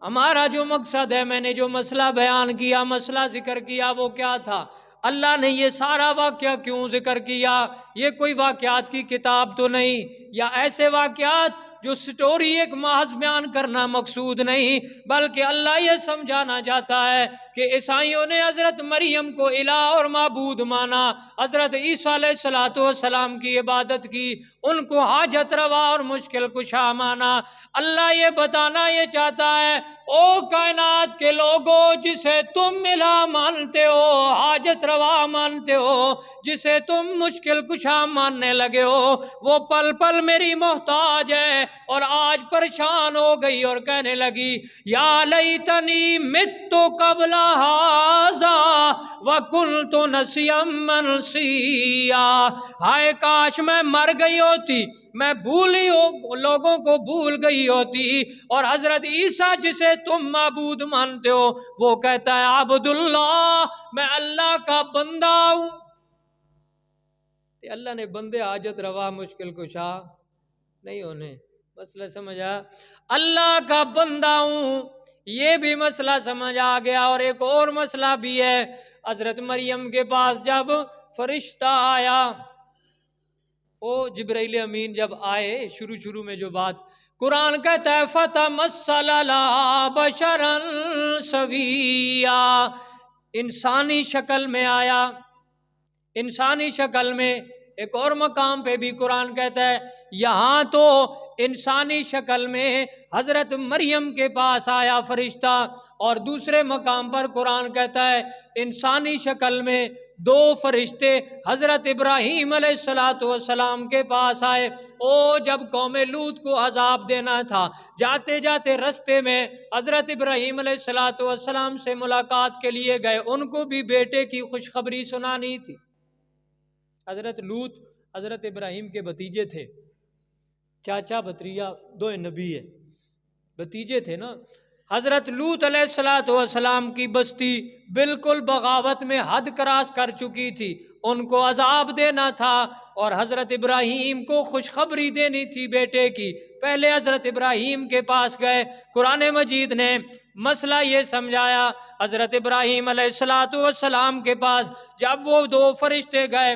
ہمارا جو مقصد ہے، میں نے جو مسئلہ بیان کیا، مسئلہ ذکر کیا، وہ کیا تھا؟ اللہ نے یہ سارا واقعہ کیوں ذکر کیا؟ یہ کوئی واقعات کی کتاب تو نہیں، یا ایسے واقعات جو سٹوری ایک محض بیان کرنا مقصود نہیں، بلکہ اللہ یہ سمجھانا چاہتا ہے کہ عیسائیوں نے حضرت مریم کو الہ اور معبود مانا، حضرت عیسیٰ علیہ السلام کی عبادت کی، ان کو حاجت روا اور مشکل کشا مانا۔ اللہ یہ بتانا یہ چاہتا ہے او کائنات کے لوگوں، جسے تم الہ مانتے ہو، حاجت روا مانتے ہو، جسے تم مشکل کشا ماننے لگے ہو، وہ پل پل میری محتاج ہے، اور آج پریشان ہو گئی اور کہنے لگی یا لیتنی مت قبل ھذا وکنت نسیا منسیا، ہائے کاش میں مر گئی ہوتی، میں بھولی لوگوں کو بھول گئی ہوتی۔ اور حضرت عیسیٰ جسے تم معبود مانتے ہو، وہ کہتا ہے عبد اللہ، میں اللہ کا بندہ ہوں۔ اللہ نے بندے حاجت روا مشکل کشا نہیں ہونے، مسئلہ سمجھا؟ اللہ کا بندہ ہوں، یہ بھی مسئلہ سمجھ آ گیا۔ اور ایک اور مسئلہ بھی ہے، حضرت مریم کے پاس جب فرشتہ آیا، او جبرائیل امین جب آئے، شروع میں جو بات قرآن کہتا ہے فَتَمَثَّلَ لَهَا بَشَرًا سَوِيًّا، انسانی شکل میں آیا، انسانی شکل میں۔ ایک اور مقام پہ بھی قرآن کہتا ہے یہاں تو انسانی شکل میں حضرت مریم کے پاس آیا فرشتہ، اور دوسرے مقام پر قرآن کہتا ہے انسانی شکل میں 2 فرشتے حضرت ابراہیم علیہ السلام کے پاس آئے۔ او جب قوم لوط کو عذاب دینا تھا، جاتے جاتے رستے میں حضرت ابراہیم علیہ السلام سے ملاقات کے لیے گئے، ان کو بھی بیٹے کی خوشخبری سنانی تھی۔ حضرت لوط حضرت ابراہیم کے بھتیجے تھے، چاچا بھتیجا 2 نبی ہے، بھتیجے تھے نا۔ حضرت لوط علیہ السلام کی بستی بالکل بغاوت میں حد کراس کر چکی تھی، ان کو عذاب دینا تھا اور حضرت ابراہیم کو خوشخبری دینی تھی بیٹے کی۔ پہلے حضرت ابراہیم کے پاس گئے، قرآن مجید نے مسئلہ یہ سمجھایا۔ حضرت ابراہیم علیہ السلام کے پاس جب وہ 2 فرشتے گئے،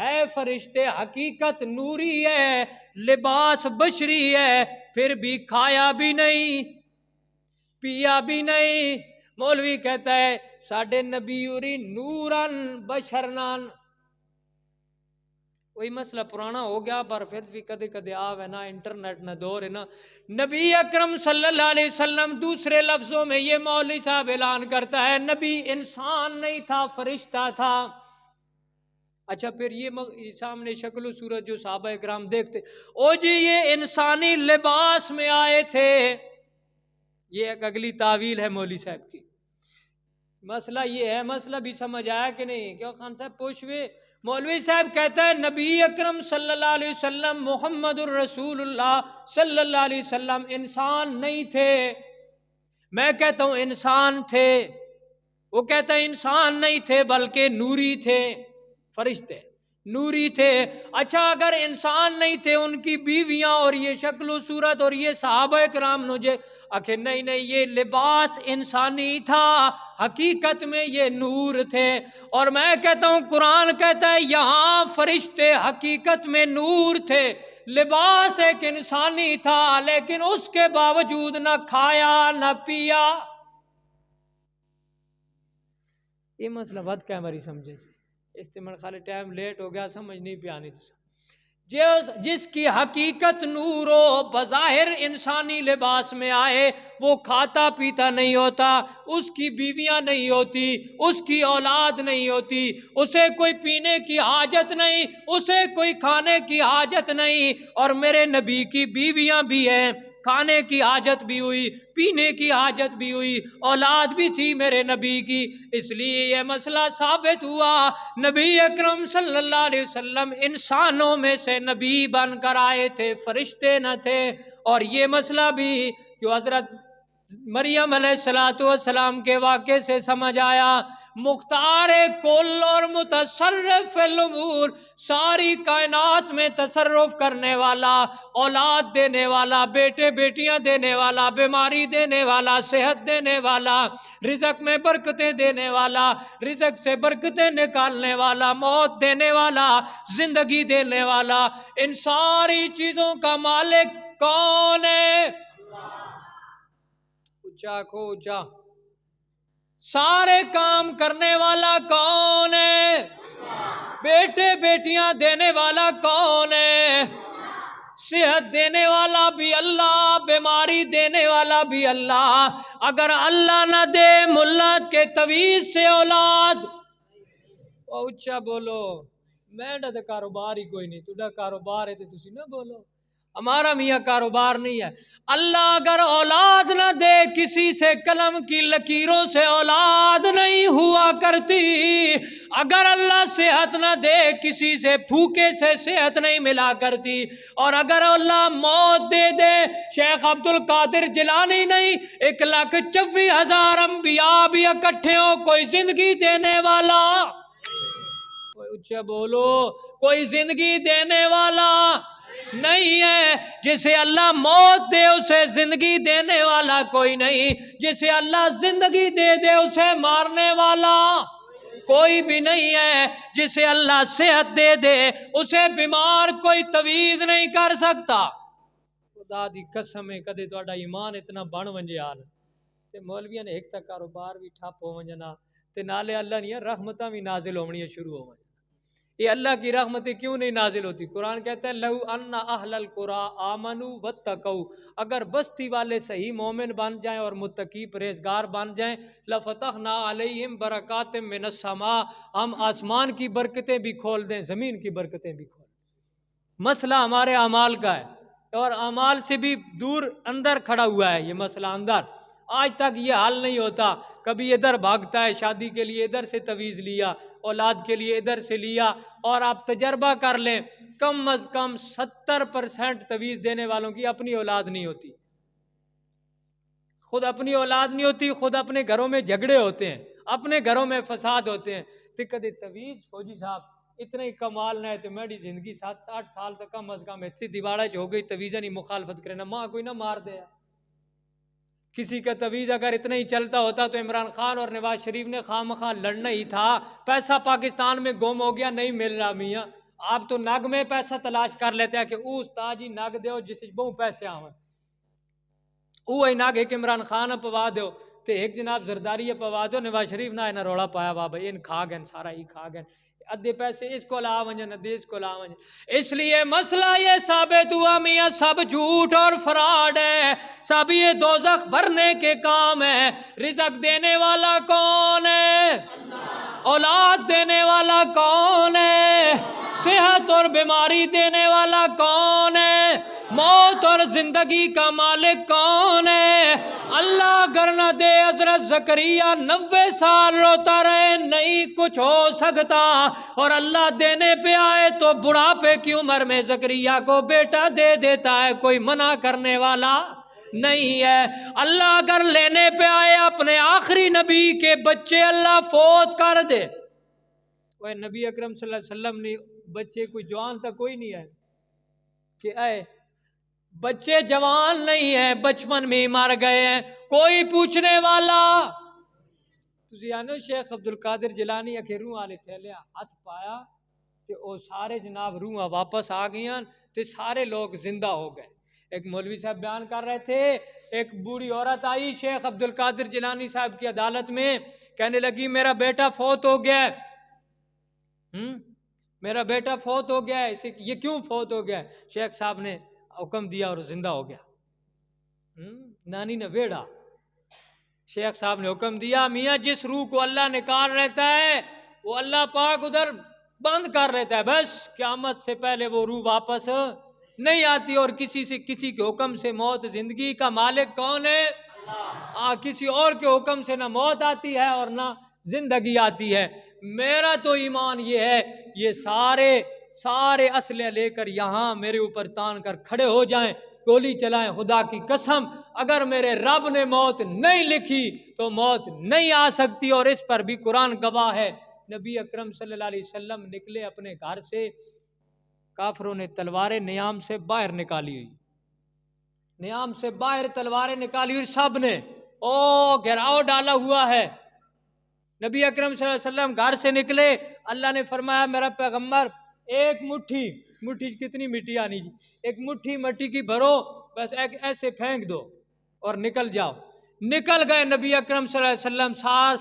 ہے فرشتے حقیقت نوری ہے، لباس بشری ہے، پھر بھی کھایا بھی نہیں پیا بھی نہیں۔ مولوی کہتا ہے ساڈے نبی اوری نورن بشرنان، کوئی مسئلہ پرانا ہو گیا پر پھر بھی کدے کدے آوے نا، انٹرنیٹ نہ دور ہے نا۔ نبی اکرم صلی اللہ علیہ وسلم دوسرے لفظوں میں یہ مولوی صاحب اعلان کرتا ہے نبی انسان نہیں تھا، فرشتہ تھا۔ اچھا پھر یہ سامنے شکل و صورت جو صحابہ اکرام دیکھتے، او جی یہ انسانی لباس میں آئے تھے، یہ ایک اگلی تعویل ہے مولوی صاحب کی۔ مسئلہ یہ ہے، مسئلہ بھی سمجھ آیا کہ نہیں؟ کیوں خان صاحب پوچھوے؟ مولوی صاحب کہتا ہے نبی اکرم صلی اللہ علیہ وسلم محمد الرسول اللہ صلی اللہ علیہ وسلم انسان نہیں تھے، میں کہتا ہوں انسان تھے، وہ کہتا ہے انسان نہیں تھے بلکہ نوری تھے، فرشتے نوری تھے۔ اچھا اگر انسان نہیں تھے، ان کی بیویاں اور یہ شکل و صورت اور یہ صحابہ کرام مجھے آخر نہیں یہ لباس انسانی تھا، حقیقت میں یہ نور تھے۔ اور میں کہتا ہوں قرآن کہتا ہے یہاں فرشتے حقیقت میں نور تھے، لباس ایک انسانی تھا، لیکن اس کے باوجود نہ کھایا نہ پیا۔ یہ مسئلہ بد کا ہماری سمجھے سے استعمال خالی ٹائم لیٹ ہو گیا، سمجھ نہیں پہ آنی تو جس کی حقیقت نور ہو، بظاہر انسانی لباس میں آئے، وہ کھاتا پیتا نہیں ہوتا، اس کی بیویاں نہیں ہوتی، اس کی اولاد نہیں ہوتی، اسے کوئی پینے کی حاجت نہیں، اسے کوئی کھانے کی حاجت نہیں۔ اور میرے نبی کی بیویاں بھی ہیں، کھانے کی حاجت بھی ہوئی، پینے کی حاجت بھی ہوئی، اولاد بھی تھی میرے نبی کی۔ اس لیے یہ مسئلہ ثابت ہوا نبی اکرم صلی اللہ علیہ وسلم انسانوں میں سے نبی بن کر آئے تھے، فرشتے نہ تھے۔ اور یہ مسئلہ بھی جو حضرت مریم علیہ السلام کے واقعے سے سمجھ آیا، مختار کل اور متصرف الامور، ساری کائنات میں تصرف کرنے والا، اولاد دینے والا، بیٹے بیٹیاں دینے والا، بیماری دینے والا، صحت دینے والا، رزق میں برکتیں دینے والا، رزق سے برکتیں نکالنے والا، موت دینے والا، زندگی دینے والا، ان ساری چیزوں کا مالک کون ہے؟ اونچا کو اونچا، سارے کام کرنے والا کون ہے؟ بیٹے بیٹیاں دینے والا کون ہے؟ صحت دینے والا بھی اللہ، بیماری دینے والا بھی اللہ۔ اگر اللہ نہ دے ملا کے تویز سے اولاد، اونچا بولو، میں ڈا کاروبار ہی کوئی نہیں، تھوڑا کاروبار ہے تو تسی نہ بولو، ہمارا میاں کاروبار نہیں ہے۔ اللہ اگر اولاد نہ دے، کسی سے قلم کی لکیروں سے اولاد نہیں ہوا کرتی۔ اگر اللہ صحت نہ دے، کسی سے پھوکے سے صحت نہیں ملا کرتی۔ اور اگر اللہ موت دے دے، شیخ عبد القادر جیلانی نہیں، 1,24,000 انبیاء بھی اکٹھے ہوں، کوئی زندگی دینے والا، کوئی اچھا بولو، کوئی زندگی دینے والا نہیں ہے۔ جسے اللہ موت دے اسے زندگی دینے والا کوئی نہیں، جسے اللہ زندگی دے دے اسے مارنے والا کوئی بھی نہیں ہے، جسے اللہ صحت دے دے اسے بیمار کوئی تویز نہیں کر سکتا۔ خدا دی قسم ہے کدے تہاڈا ایمان اتنا بن ونجے حال تے مولویاں نے ایک تک کاروبار بھی ٹھپ ہو ونجنا تے نالے اللہ نہیں رحمتاں بھی نازل ہونی شروع ہو ونجنا۔ یہ اللہ کی رحمتیں کیوں نہیں نازل ہوتی؟ قرآن کہتا ہے لَوْ أَنَّ أَهْلَ الْقُرَىٰ آمَنُوا وَاتَّقَوْا، اگر بستی والے صحیح مومن بن جائیں اور متقی پرہیزگار بن جائیں، لَفَتَحْنَا عَلَيْهِمْ بَرَكَاتٍ مِّنَ السَّمَاءِ، ہم آسمان کی برکتیں بھی کھول دیں، زمین کی برکتیں بھی کھول دیں۔ مسئلہ ہمارے اعمال کا ہے اور اعمال سے بھی دور اندر کھڑا ہوا ہے یہ مسئلہ اندر، آج تک یہ حل نہیں ہوتا۔ کبھی ادھر بھاگتا ہے شادی کے لیے، ادھر سے تویز لیا، اولاد کے لیے ادھر سے لیا۔ اور آپ تجربہ کر لیں کم از کم 70% تویز دینے والوں کی اپنی اولاد نہیں ہوتی، خود اپنی اولاد نہیں ہوتی، خود اپنے گھروں میں جھگڑے ہوتے ہیں، اپنے گھروں میں فساد ہوتے ہیں۔ تو کدی تویز فوجی صاحب اتنا ہی کمال نہ ہے تو میری زندگی 7-8 سال تک کم از کم اتنی دیواڑا ہو گئی، تویزہ نہیں مخالفت کرنا، ماں کوئی نہ مار دے۔ کسی کا تویز اگر اتنا ہی چلتا ہوتا تو عمران خان اور نواز شریف نے خواہ مخواہ لڑنا ہی تھا۔ پیسہ پاکستان میں گم ہو گیا، نہیں مل رہا میاں، آپ تو نگ میں پیسہ تلاش کر لیتے ہیں کہ او استاد جی نگ دیو جس بہت پیسے آویں، او ای نگ ایک عمران خان پوا دیو تے ایک جناب زرداری پوا دو، نواز شریف نہ انہاں روڑا پایا وا بھائی ان کھا گئے سارا ہی کھا گئے، ادھے پیسے اس کو لا ونجن ادھے اس کو لا ونجن۔ اس لیے مسئلہ یہ ثابت ہوا میاں سب جھوٹ اور فراڈ ہے، سب یہ دوزخ بھرنے کے کام ہے۔ رزق دینے والا کون ہے؟ اولاد دینے والا کون ہے؟ صحت اور بیماری دینے والا کون ہے؟ موت اور زندگی کا مالک کون ہے؟ اللہ اگر نہ دے حضرت زکریا 90 سال روتا رہے نہیں کچھ ہو سکتا، اور اللہ دینے پہ آئے تو بڑھاپے کی عمر میں زکریا کو بیٹا دے دیتا ہے، کوئی منع کرنے والا نہیں ہے۔ اللہ اگر لینے پہ آئے اپنے آخری نبی کے بچے اللہ فوت کر دے، وہ نبی اکرم صلی اللہ علیہ وسلم نے بچے کوئی جوان تک کوئی نہیں ہے کہ اے بچے جوان نہیں ہیں، بچپن میں ہی مر گئے ہیں، کوئی پوچھنے والا تسی جانو شیخ عبد القادر جیلانی اکھے روح والے تھیلے ہاتھ پایا کہ وہ سارے جناب روح واپس آ گئیں تے سارے لوگ زندہ ہو گئے۔ ایک مولوی صاحب بیان کر رہے تھے، ایک بوڑھی عورت آئی شیخ عبد القادر جیلانی صاحب کی عدالت میں، کہنے لگی میرا بیٹا فوت ہو گیا ہے، میرا بیٹا فوت ہو گیا ہے، یہ کیوں فوت ہو گیا ہے؟ شیخ صاحب نے حکم دیا اور زندہ ہو گیا۔ نانی نے ویڑا، شیخ صاحب نے حکم دیا میاں جس روح کو اللہ نکال رہتا ہے وہ اللہ پاک ادھر بند کر رہتا ہے، بس قیامت سے پہلے وہ روح واپس نہیں آتی، اور کسی کے حکم سے موت، زندگی کا مالک کون ہے؟ کسی اور کے حکم سے نہ موت آتی ہے اور نہ زندگی آتی ہے۔ میرا تو ایمان یہ ہے یہ سارے اسلحے لے کر یہاں میرے اوپر تان کر کھڑے ہو جائیں، گولی چلائیں، خدا کی قسم اگر میرے رب نے موت نہیں لکھی تو موت نہیں آ سکتی، اور اس پر بھی قرآن گواہ ہے۔ نبی اکرم صلی اللہ علیہ وسلم نکلے اپنے گھر سے، کافروں نے تلواریں نیام سے باہر نکالی ہوئی، نیام سے باہر تلواریں نکالی ہوئی، سب نے گھیراؤ ڈالا ہوا ہے۔ نبی اکرم صلی اللہ علیہ وسلم گھر سے نکلے، اللہ نے فرمایا میرا پیغمبر ایک مٹھی کتنی مٹی آنی جی، ایک مٹھی مٹی کی بھرو، بس ایسے پھینک دو اور نکل جاؤ۔ نکل گئے نبی اکرم صلی اللہ علیہ وسلم،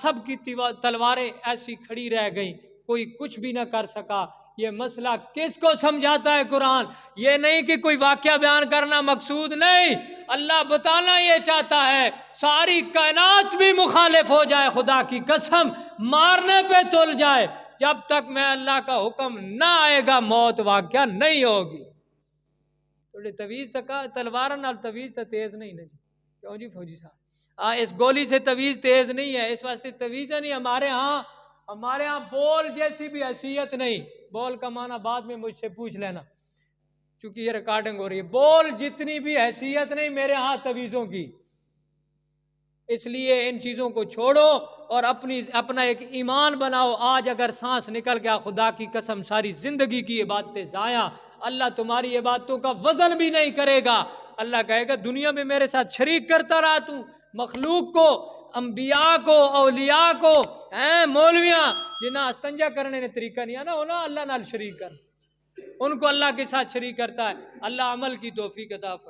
سب کی تلواریں ایسی کھڑی رہ گئیں، کوئی کچھ بھی نہ کر سکا۔ یہ مسئلہ کس کو سمجھاتا ہے قرآن؟ یہ نہیں کہ کوئی واقعہ بیان کرنا مقصود نہیں، اللہ بتانا یہ چاہتا ہے ساری کائنات بھی مخالف ہو جائے، خدا کی قسم مارنے پہ تل جائے، جب تک میں اللہ کا حکم نہ آئے گا موت واقعہ نہیں ہوگی۔ تھوڑے تویز تک تلوار نال تویز تو تیز نہیں نا جی، کیوں جی فوجی صاحب؟ اس گولی سے تویز تیز نہیں ہے، اس واسطے تویز نہیں ہمارے ہاں بول جیسی بھی حیثیت نہیں۔ بول کا معنی بعد میں مجھ سے پوچھ لینا چونکہ یہ ریکارڈنگ ہو رہی ہے، بول جتنی بھی حیثیت نہیں میرے ہاں تویزوں کی۔ اس لیے ان چیزوں کو چھوڑو اور اپنا ایک ایمان بناؤ۔ آج اگر سانس نکل گیا خدا کی قسم ساری زندگی کی عبادتیں ضائع، اللہ تمہاری عبادتوں کا وزن بھی نہیں کرے گا۔ اللہ کہے گا دنیا میں میرے ساتھ شریک کرتا رہا تو، مخلوق کو، انبیاء کو، اولیاء کو، مولویاں جنہاں استنجا کرنے نے طریقہ نہیں آنا ہونا اللہ نال شریک کر، ان کو اللہ کے ساتھ شریک کرتا ہے۔ اللہ عمل کی توفیق عطا فرمائے۔